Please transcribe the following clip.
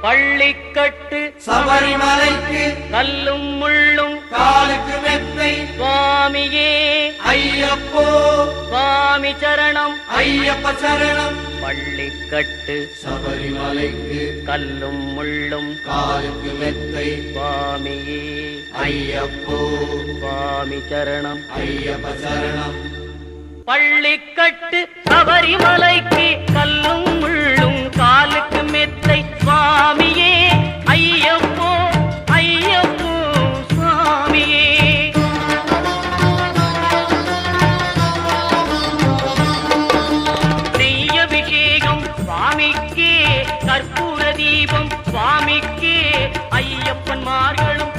பள்ளிக்கட்டு சபரிமலைக்கு கல்லும் முள்ளும் காலுக்கு மெத்தை சுவாமியே ஐயப்போ சுவாமி சரணம் ஐயப்ப சரணம். பள்ளிக்கட்டு சபரிமலைக்கு கல்லும் முள்ளும் காலுக்கு மெத்தை சுவாமியே ஐயப்போ சுவாமி சரணம் ஐயப்ப சரணம். பள்ளிக்கட்டு சபரிமலைக்கு கல்லும் முள்ளும் காலுக்கு மெத்தை சுவாமியே ஐயப்போ ஐயப்போ சுவாமியே. நெய்யபிஷேகம் சுவாமிக்கே கற்பூர தீபம் சுவாமிக்கே ஐயப்பன்மார்களும்